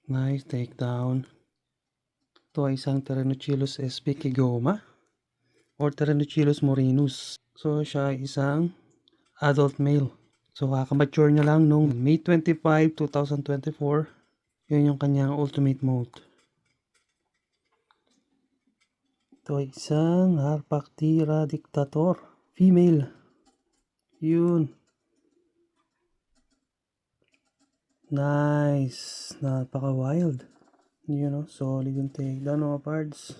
Nice takedown. Ito ay isang Tyrannochilus sp Kigoma or Tyrannochilus morinus. So siya ay isang adult male. So kakamature niya lang nung May 25, 2024. Yun yung kanyang ultimate molt. Ito ay isang Harpactira dictator female. Yun. Nice. Napaka wild. Yun know, solid yung takedown mga pards.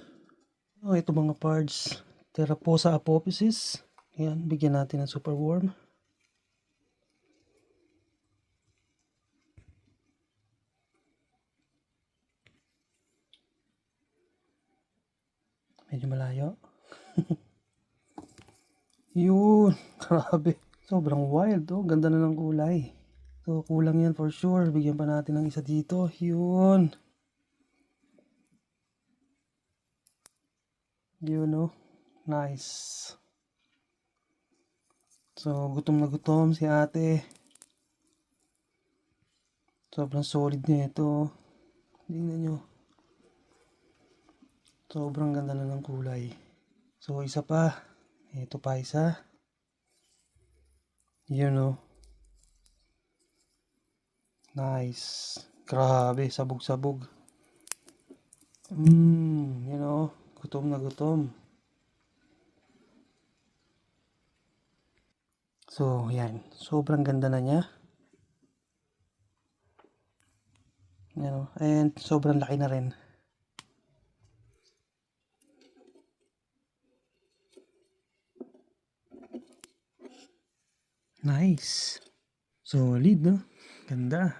Oh, ito mga pards. Teraposa apophysis. Ayan, bigyan natin ng super warm. Medyo malayo. Yun, grabe. Sobrang wild oh. Ganda na ng kulay. So, kulang yan for sure. Bigyan pa natin ng isa dito. Yun. Yun oh. Nice. So, gutom na gutom si ate. Sobrang solid niya ito. Tingnan nyo. Sobrang ganda na ng kulay. So, isa pa. Ito pa isa. Yun know. Nice. Grabe, sabog-sabog. You know, gutom na gutom. So, yan. Sobrang ganda na niya. You know, and sobrang laki na rin. Nice. Solid, no? Ganda.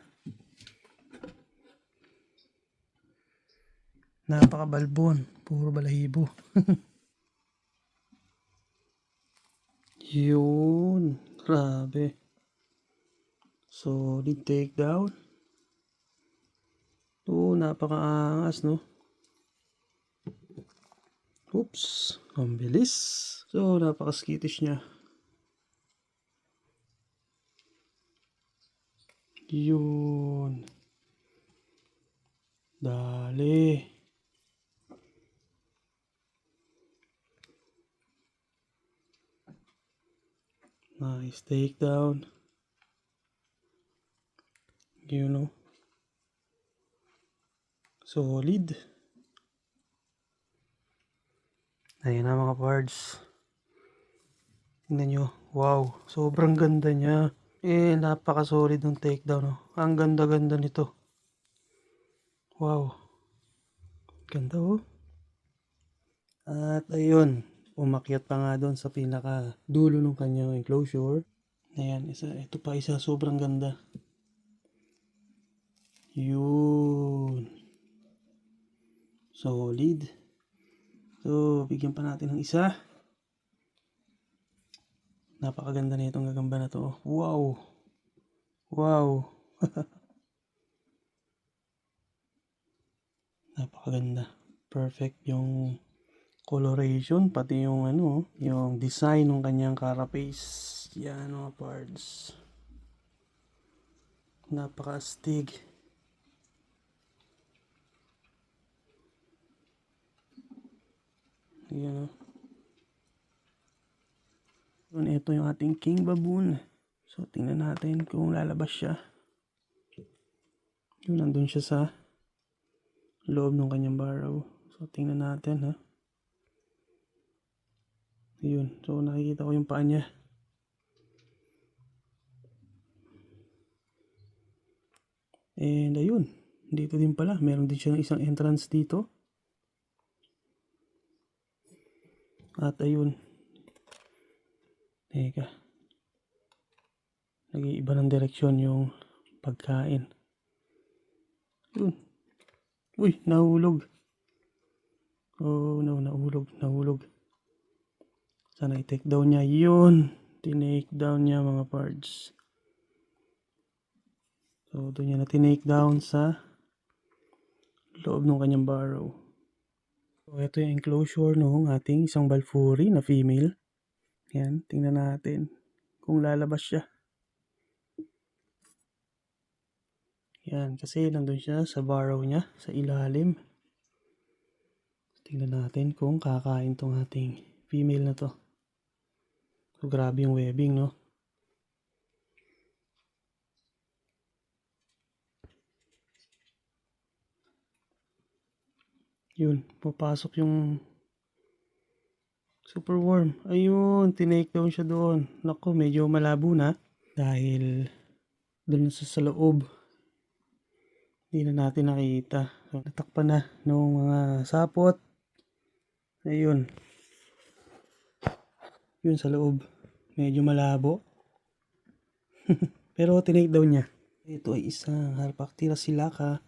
Napaka-balbon. Puro balahibo. Yun. Grabe. Solid takedown. Oo, napaka-angas, no? Oops. Ang bilis. So, napaka-skittish niya. Yun. Dali. Nice takedown. You know. Solid. Ayan na mga pards. Tingnan nyo. Wow. Sobrang ganda niya. Napaka-solid ng takedown. Oh. Ang ganda-ganda nito. Wow. Ganda oh. At ayun. Umakyat pa nga doon sa pinaka dulo ng kanyang enclosure. Ayan. Ito pa isa. Sobrang ganda. Yun. Solid. So, bigyan pa natin ng isa. Napakaganda na itong gagamba na to. Wow. Wow. Napakaganda. Perfect yung coloration, pati yung ano, yung design ng kanyang carapace. Yan mga parts. Napaka-astig. Yan o. Ito yung ating king baboon. So, tingnan natin kung lalabas siya. Yun, nandun siya sa loob ng kanyang burrow. So, tingnan natin ha. Ayun. So, nakikita ko yung paa niya. And ayun. Dito din pala. Meron din siya ng isang entrance dito. At ayun. Teka. Nag-iiba ng direksyon yung pagkain. Yun. Uy, nahulog. Oh no, nahulog. Sana i-take down niya. Yun. Tinake down niya mga parts. So, doon niya na tinake down sa loob ng kanyang burrow. So, ito yung enclosure ng ating isang balfuri na female. Yan, tingnan natin kung lalabas siya. Yan, kasi nandun siya sa burrow niya, sa ilalim. Tingnan natin kung kakain tong ating female na to. So, grabe yung webbing, no? Yun, papasok yung superworm. Ayun, tinake down siya doon. Naku, medyo malabo na. Dahil doon sa loob. Hindi na natin nakita. So, natakpan na ng mga sapot. Ayun. Yun sa loob. Medyo malabo. Pero tinake down niya. Ito ay isang Harpactira silica.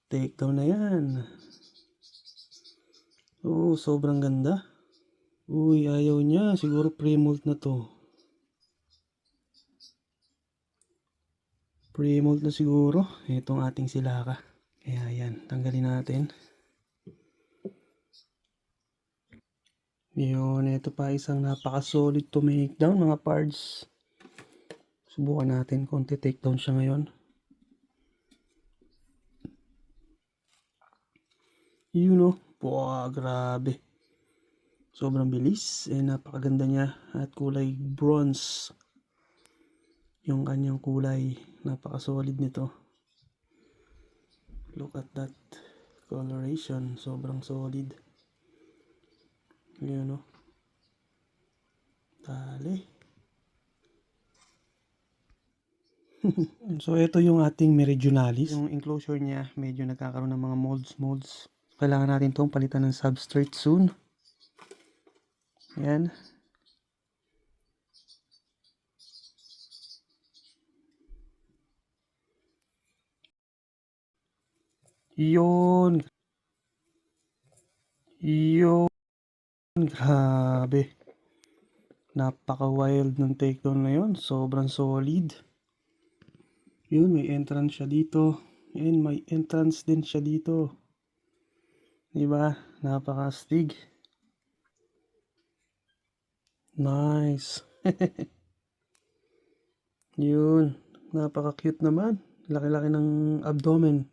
Take down na yan. Oo, sobrang ganda. Uy, ayaw niya. Siguro pre-molt na to. Pre-molt na siguro. Itong ating silaka. Kaya yan, tanggalin natin. Yun, ito pa isang napaka-solid to make down mga parts. Subukan natin kung take down siya ngayon. Yun o. Wow, grabe. Sobrang bilis. Napakaganda niya. At kulay bronze. Yung kanyang kulay. Napaka-solid nito. Look at that coloration. Sobrang solid. Yun o. Dali. So, ito yung ating Meridionalis. Yung enclosure niya, medyo nagkakaroon ng mga molds. Kailangan natin itong palitan ng substrate soon. Ayan. Yun. Grabe. Napaka-wild ng takedown na yun. Sobrang solid. Yun, may entrance siya dito. And may entrance din siya dito. Diba? Napaka-astig. Nice. Yun. Napaka-cute naman. Laki-laki ng abdomen.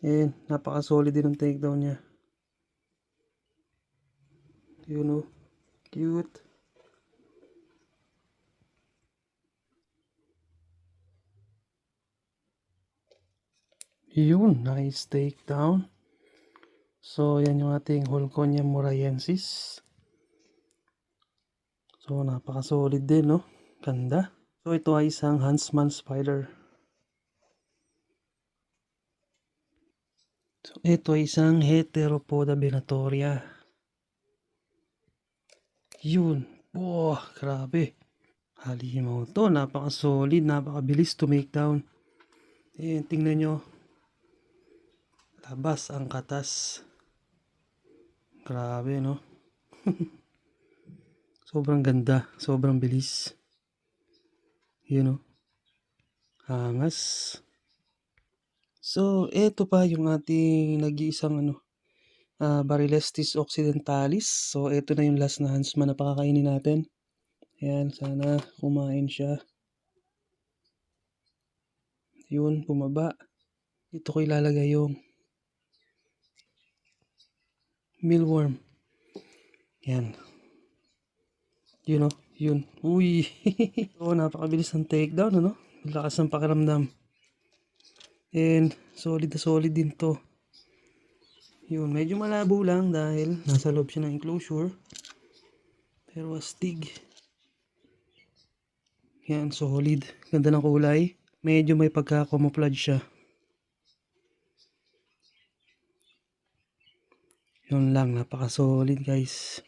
And napaka-solid din ng takedown niya. Yun o. Cute. Yun. Nice takedown. So, yan yung ating Holconia morayensis. So, napaka-solid din, no? Ganda. So, ito ay isang Huntsman spider. So, ito ay isang Heteropoda venatoria. Yun. Wow, grabe. Halimaw to. Napaka-solid, napaka-bilis to make down. Tingnan nyo. Labas ang katas. Grabe, no? Sobrang ganda. Sobrang bilis. Yun, no? Angas. So, ito pa yung ating nag-iisang Barilestis occidentalis. So, ito na yung last na Huntsman na pakakainin natin. Ayan, sana kumain siya. Yun, bumaba. Dito ko ilalagay yung mealworm. Yan. Yun o. Yun. Uy. So, napakabilis ng takedown, ano? Lakas ng pakiramdam. And, solid na solid din to. Yun, medyo malabo lang dahil nasa loob siya ng enclosure. Pero astig. Yan, solid. Ganda ng kulay. Medyo may pagka-camouflage siya. Yun lang, napaka-solid guys.